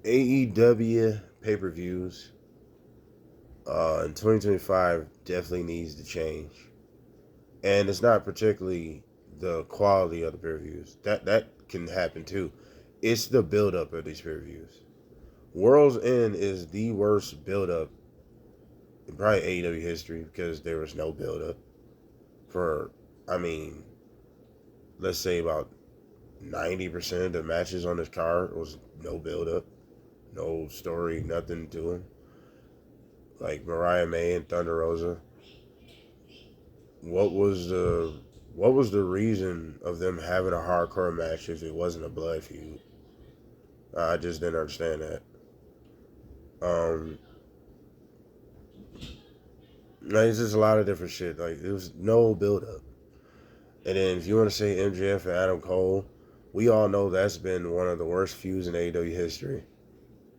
AEW pay-per-views in 2025 definitely needs to change. And it's not particularly the quality of the pay-per-views. That can happen too. It's the build-up of these pay-per-views. World's End is the worst build-up in probably AEW history because there was no build-up for, I mean, let's say about 90% of the matches on this card was no build-up, no story, nothing to them. Like Mariah May and Thunder Rosa, what was the what was the reason of them having a hardcore match if it wasn't a blood feud? I just didn't understand that. Um, like, it's just a lot of different shit. Like there was no build up. And then if you want to say MJF and Adam Cole, we all know that's been one of the worst feuds in AEW history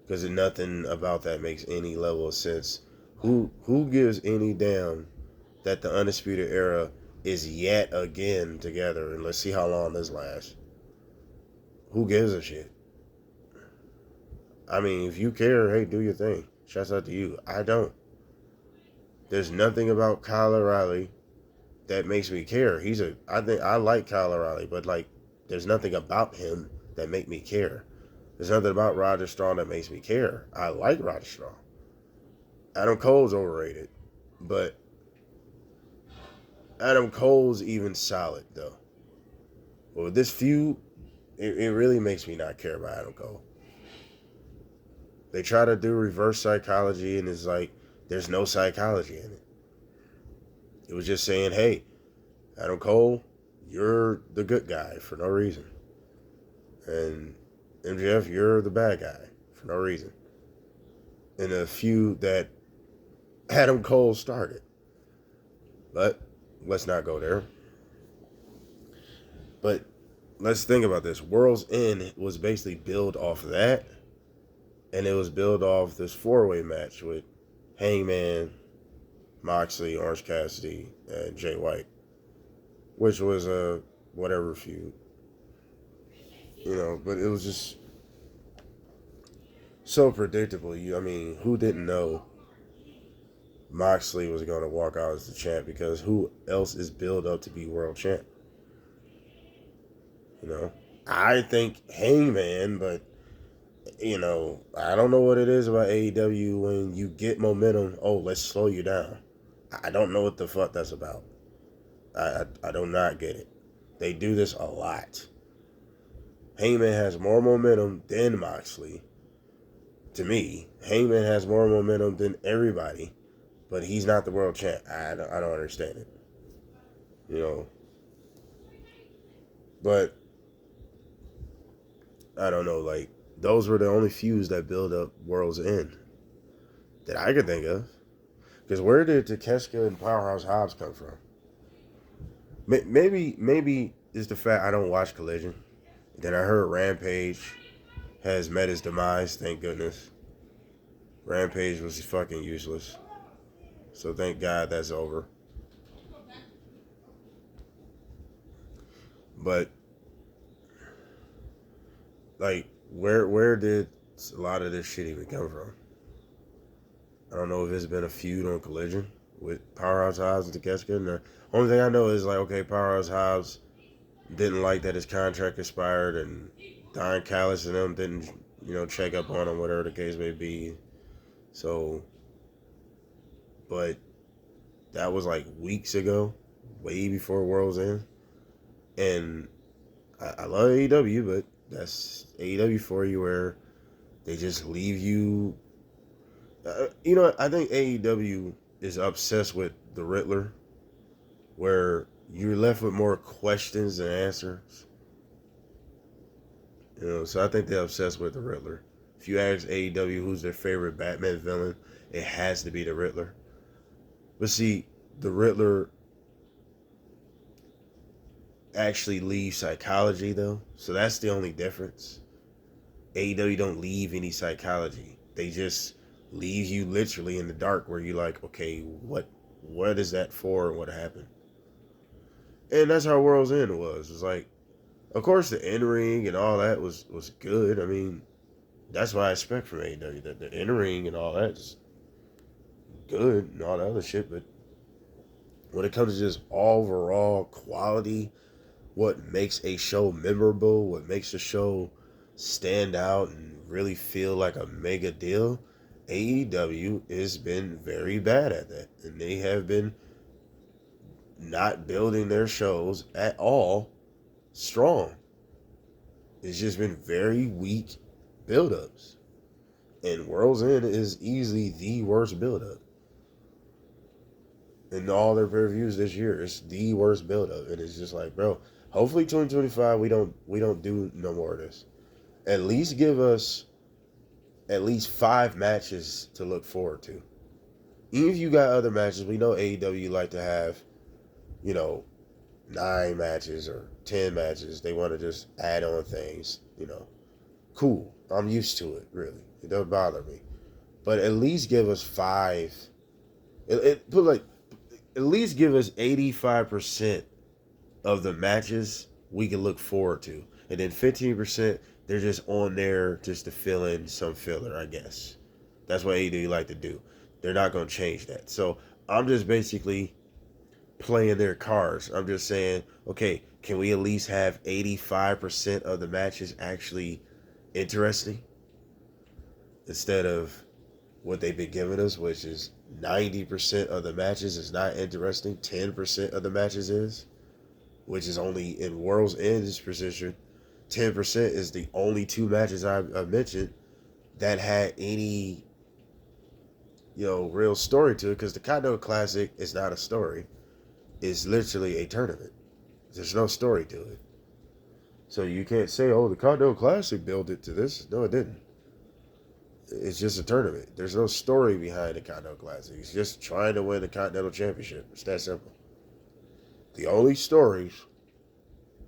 because nothing about that makes any level of sense. Who gives any damn that the Undisputed Era is yet again together, and let's see how long this lasts. Who gives a shit? I mean, if you care, hey, do your thing. Shouts out to you. I don't. There's nothing about Kyle O'Reilly that makes me care. I think I like Kyle O'Reilly, but like, there's nothing about him that make me care. There's nothing about Roger Strong that makes me care. I like Roger Strong. Adam Cole's overrated, but Adam Cole's even solid though. But with this feud, it really makes me not care about Adam Cole. They try to do reverse psychology, and it's like there's no psychology in it. It was just saying, hey, Adam Cole, you're the good guy for no reason. And MJF, you're the bad guy for no reason. In a feud that Adam Cole started. But let's not go there. But let's think about this. World's End was basically built off of that. And it was built off this four-way match with Hangman, Moxley, Orange Cassidy, and Jay White. Which was a whatever feud. You know, but it was just so predictable. I mean, who didn't know Moxley was going to walk out as the champ? Because who else is built up to be world champ? You know, I think Hangman, but you know, I don't know what it is about AEW when you get momentum. Oh, let's slow you down. I don't know what the fuck that's about. I do not get it. They do this a lot. Hangman has more momentum than Moxley. To me, Hangman has more momentum than everybody, but he's not the world champ. I don't understand it. You know, but I don't know. Like those were the only feuds that build up World's End that I could think of. Because where did Takeshita and Powerhouse Hobbs come from? Maybe it's the fact I don't watch Collision. Then I heard Rampage has met his demise. Thank goodness. Rampage was fucking useless. So thank God that's over. But like, where did a lot of this shit even come from? I don't know if it's been a feud on Collision with Powerhouse Hobbs and Takeshita. And the only thing I know is like, okay, Powerhouse Hobbs didn't like that his contract expired, and Don Callis and them didn't, check up on him, whatever the case may be. So, but that was like weeks ago, way before World's End. And I love AEW, but that's AEW for you, where they just leave you. I think AEW is obsessed with the Riddler, where you're left with more questions than answers. So I think they're obsessed with the Riddler. If you ask AEW who's their favorite Batman villain, it has to be the Riddler. But see, the Riddler actually leaves psychology though, so that's the only difference. AEW don't leave any psychology. They just leave you literally in the dark, where you're like, okay, what is that for, and what happened? And that's how World's End was. It's like, of course, the in ring and all that was good. I mean, That's what I expect from AEW. That the in ring and all that is good and all that other shit, but when it comes to just overall quality, what makes a show memorable, what makes a show stand out and really feel like a mega deal, AEW has been very bad at that. And they have been not building their shows at all strong. It's just been very weak build-ups. And World's End is easily the worst build-up. In all their pay-per-views this year, it's the worst build-up. And it's just like, bro, hopefully 2025 we don't do no more of this. At least give us at least 5 matches to look forward to. Even if you got other matches, we know AEW like to have, 9 matches or 10 matches. They want to just add on things. Cool. I'm used to it, really. It doesn't bother me. But at least give us 5. At least give us 85% of the matches we can look forward to. And then 15%, they're just on there just to fill in some filler, I guess. That's what AEW like to do. They're not going to change that. So I'm just basically playing their cards. I'm just saying, okay, can we at least have 85% of the matches actually interesting? Instead of what they've been giving us, which is 90% of the matches is not interesting, 10% of the matches is, which is only in World's End's position. 10% is the only 2 matches I've mentioned that had any, real story to it, because the Continental Classic is not a story. It's literally a tournament. There's no story to it. So you can't say, oh, the Continental Classic built it to this. No, it didn't. It's just a tournament. There's no story behind the Continental Classic. It's just trying to win the Continental Championship. It's that simple. The only stories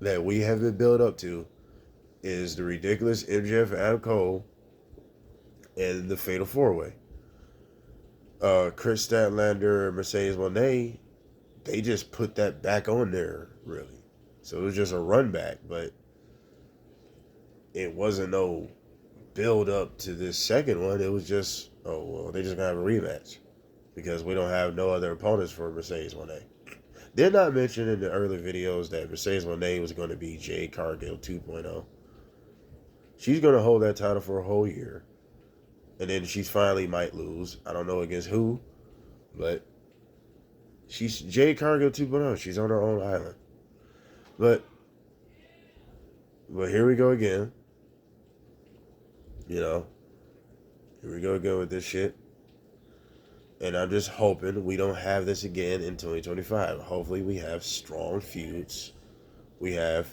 that we have been built up to is the ridiculous MJF Adam Cole and the Fatal 4-Way. Chris Statlander and Mercedes Moné, they just put that back on there, really. So it was just a run back, but it wasn't no build up to this second one. It was just, oh, well, they just gonna have a rematch because we don't have no other opponents for Mercedes Moné. Did not mention in the early videos that Mercedes Moné was going to be Jade Cargill 2.0. She's going to hold that title for a whole year. And then she finally might lose. I don't know against who. But she's Jade Cargill 2.0. She's on her own island. But here we go again. Here we go again with this shit. And I'm just hoping we don't have this again in 2025. Hopefully we have strong feuds. We have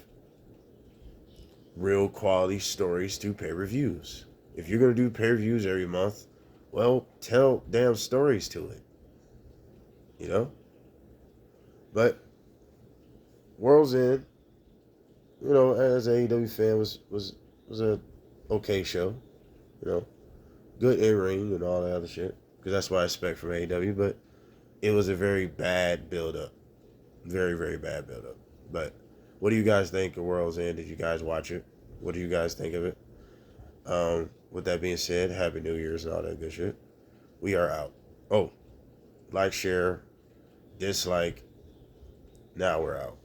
real quality stories to pay-per-views. If you're going to do pay-per-views every month, well, tell damn stories to it. But World's End, as an AEW fan, was a okay show. Good in-ring and all that other shit. Because that's what I expect from AEW. But it was a very bad build-up. Very, very bad build-up. But what do you guys think of World's End? Did you guys watch it? What do you guys think of it? With that being said, Happy New Year's and all that good shit. We are out. Oh, like, share, dislike. Now we're out.